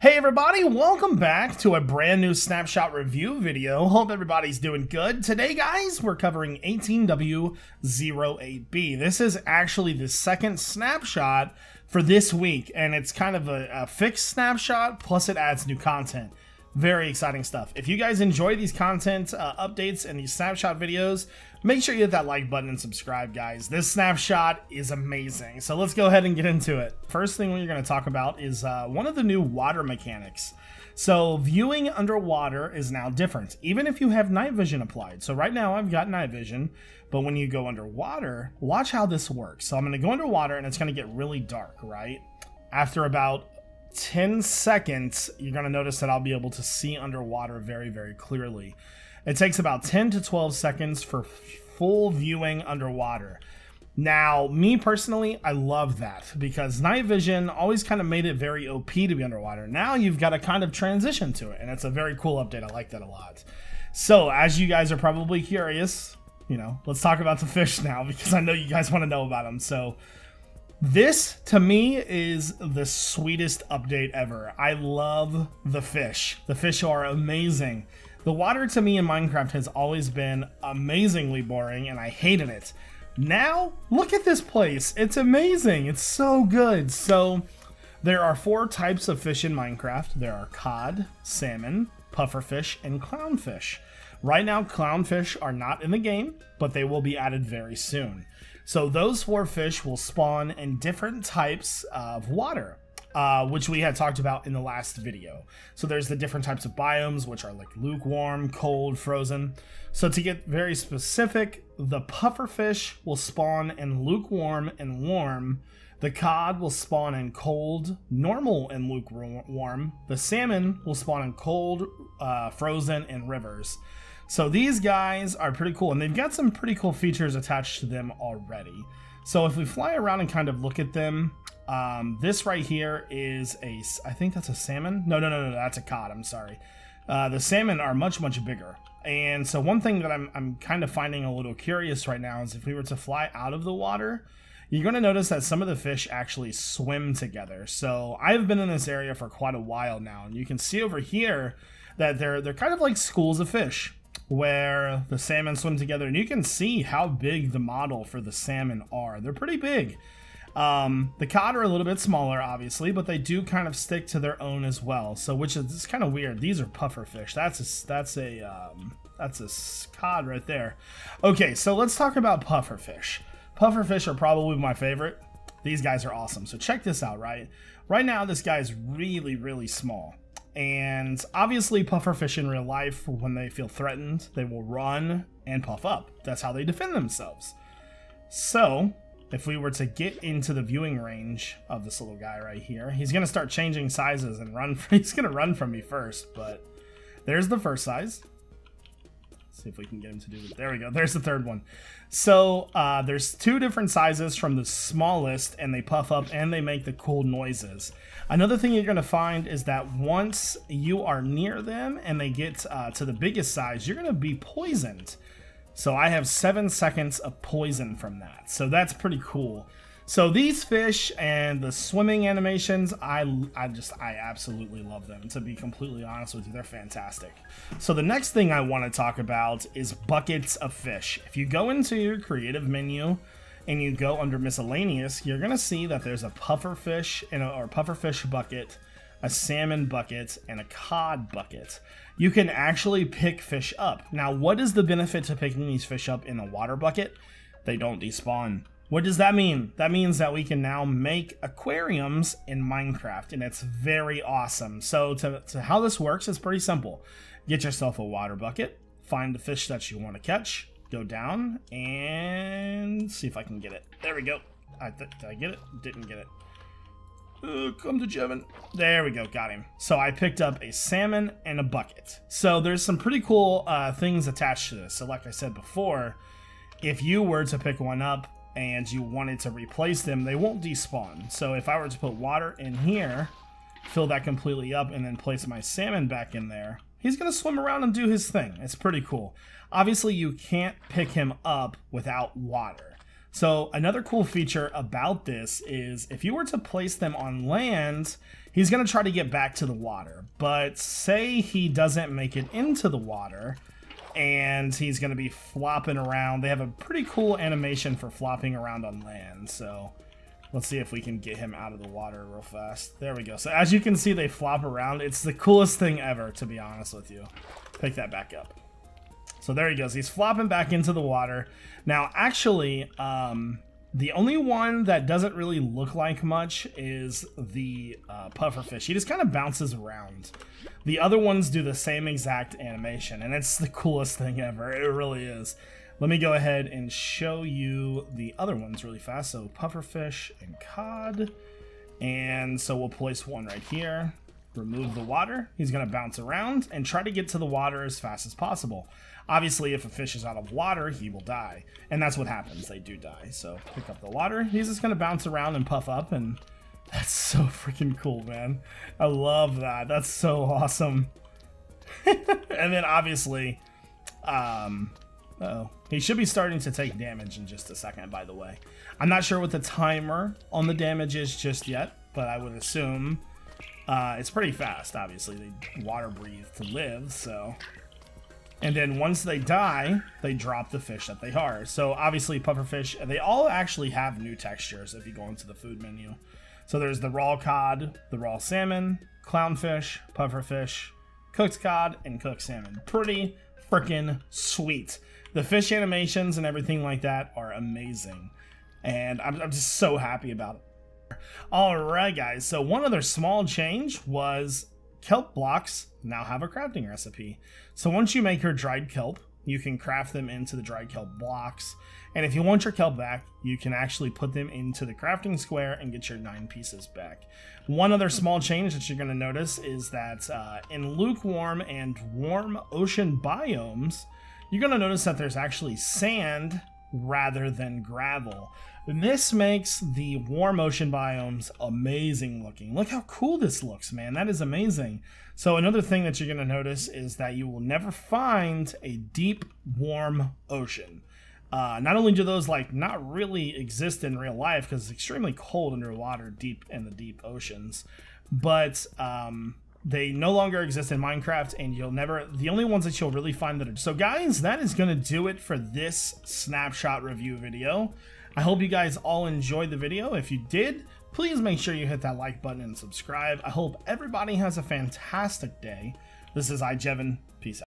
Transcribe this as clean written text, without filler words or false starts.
Hey everybody, welcome back to a brand new snapshot review video. Hope everybody's doing good. Today guys, we're covering 18W08B. This is actually the second snapshot for this week, and it's kind of a fixed snapshot, plus it adds new content. Very exciting stuff. If you guys enjoy these content updates and these snapshot videos, make sure you hit that like button and subscribe, guys. This snapshot is amazing. So let's go ahead and get into it. First thing we're going to talk about is one of the new water mechanics. So viewing underwater is now different, even if you have night vision applied. So right now I've got night vision, but when you go underwater, watch how this works. So I'm going to go underwater and it's going to get really dark, right? After about 10 seconds, you're going to notice that I'll be able to see underwater very, very clearly. It takes about 10 to 12 seconds for full viewing underwater. Now, me personally, I love that because night vision always kind of made it very OP to be underwater. Now you've got to kind of transition to it, and it's a very cool update. I like that a lot. So, as you guys are probably curious, let's talk about the fish now because I know you guys want to know about them. So, this, to me, is the sweetest update ever. I love the fish. The fish are amazing. The water, to me, in Minecraft has always been amazingly boring, and I hated it. Now, look at this place. It's amazing. It's so good. So, there are 4 types of fish in Minecraft. There are cod, salmon, pufferfish, and clownfish. Right now, clownfish are not in the game, but they will be added very soon. So those 4 fish will spawn in different types of water, which we had talked about in the last video. So there's the different types of biomes, which are like lukewarm, cold, frozen. So to get very specific, the pufferfish will spawn in lukewarm and warm. The cod will spawn in cold, normal, and lukewarm. The salmon will spawn in cold, frozen, and rivers. So these guys are pretty cool, and they've got some pretty cool features attached to them already. So if we fly around and kind of look at them, this right here is I think that's a salmon. No, that's a cod, I'm sorry. The salmon are much, much bigger. And so one thing that I'm kind of finding a little curious right now is if we were to fly out of the water, you're going to notice that some of the fish actually swim together. So I've been in this area for quite a while now, and you can see over here that they're kind of like schools of fish, where the salmon swim together, and you can see how big the model for the salmon are. They're pretty big. The cod are a little bit smaller, obviously, but they do kind of stick to their own as well. So, which is kind of weird. These are pufferfish. That's a cod right there. Okay, so let's talk about pufferfish. Pufferfish are probably my favorite. These guys are awesome. So check this out, right? Right now, this guy's really, really small. And obviously pufferfish in real life, when they feel threatened, they will run and puff up. That's how they defend themselves. So if we were to get into the viewing range of this little guy right here, he's going to start changing sizes and run. He's going to run from me first, but there's the first size. Let's see if we can get him to do it. There we go. There's the third one. So there's 2 different sizes from the smallest, and they puff up and they make the cool noises. Another thing you're going to find is that once you are near them and they get to the biggest size, you're going to be poisoned. So I have 7 seconds of poison from that. So that's pretty cool. So these fish and the swimming animations, I absolutely love them. To be completely honest with you, they're fantastic. So the next thing I want to talk about is buckets of fish. If you go into your creative menu and you go under miscellaneous, you're going to see that there's a pufferfish or pufferfish bucket, a salmon bucket, and a cod bucket. You can actually pick fish up. Now, what is the benefit to picking these fish up in a water bucket? They don't despawn. What does that mean? That means that we can now make aquariums in Minecraft, and it's very awesome. So to how this works is pretty simple. Get yourself a water bucket, find the fish that you want to catch, go down, and see if I can get it. There we go. Did I get it? Didn't get it. Come to iJevin. There we go, got him. So I picked up a salmon and a bucket. So there's some pretty cool things attached to this. So like I said before, if you were to pick one up and you wanted to replace them, they won't despawn. So if I were to put water in here, fill that completely up, and then place my salmon back in there, he's gonna swim around and do his thing. It's pretty cool. Obviously, you can't pick him up without water. So another cool feature about this is if you were to place them on land, he's going to try to get back to the water. But say he doesn't make it into the water, and he's going to be flopping around. They have a pretty cool animation for flopping around on land, so let's see if we can get him out of the water real fast. There we go. So as you can see, they flop around. It's the coolest thing ever, to be honest with you. Pick that back up. So there he goes. He's flopping back into the water. Now, actually, the only one that doesn't really look like much is the pufferfish. He just kind of bounces around. The other ones do the same exact animation, and it's the coolest thing ever. It really is. Let me go ahead and show you the other ones really fast. So pufferfish and cod. And so we'll place one right here. Remove the water. He's going to bounce around and try to get to the water as fast as possible. Obviously, if a fish is out of water, he will die. And that's what happens. They do die. So pick up the water. He's just going to bounce around and puff up. And that's so freaking cool, man. I love that. That's so awesome. And then obviously, uh-oh. He should be starting to take damage in just a second, by the way. I'm not sure what the timer on the damage is just yet, but I would assume it's pretty fast, obviously. They water breathe to live, so... And then once they die, they drop the fish that they are. So obviously pufferfish, they all actually have new textures if you go into the food menu. So there's the raw cod, the raw salmon, clownfish, pufferfish, cooked cod, and cooked salmon. Pretty freaking sweet. The fish animations and everything like that are amazing. And I'm just so happy about it. Alright guys, so one other small change was kelp blocks now have a crafting recipe. So once you make your dried kelp, you can craft them into the dried kelp blocks. And if you want your kelp back, you can actually put them into the crafting square and get your 9 pieces back. One other small change that you're going to notice is that in lukewarm and warm ocean biomes, you're going to notice that there's actually sand rather than gravel. This makes the warm ocean biomes amazing looking. Look how cool this looks, man. That is amazing. So another thing that you're going to notice is that you will never find a deep, warm ocean. Not only do those not really exist in real life because it's extremely cold underwater deep in the deep oceans, but they no longer exist in Minecraft, and the only ones that you'll really find that are... So guys, that is going to do it for this snapshot review video. I hope you guys all enjoyed the video. If you did, please make sure you hit that like button and subscribe. I hope everybody has a fantastic day. This is iJevin. Peace out.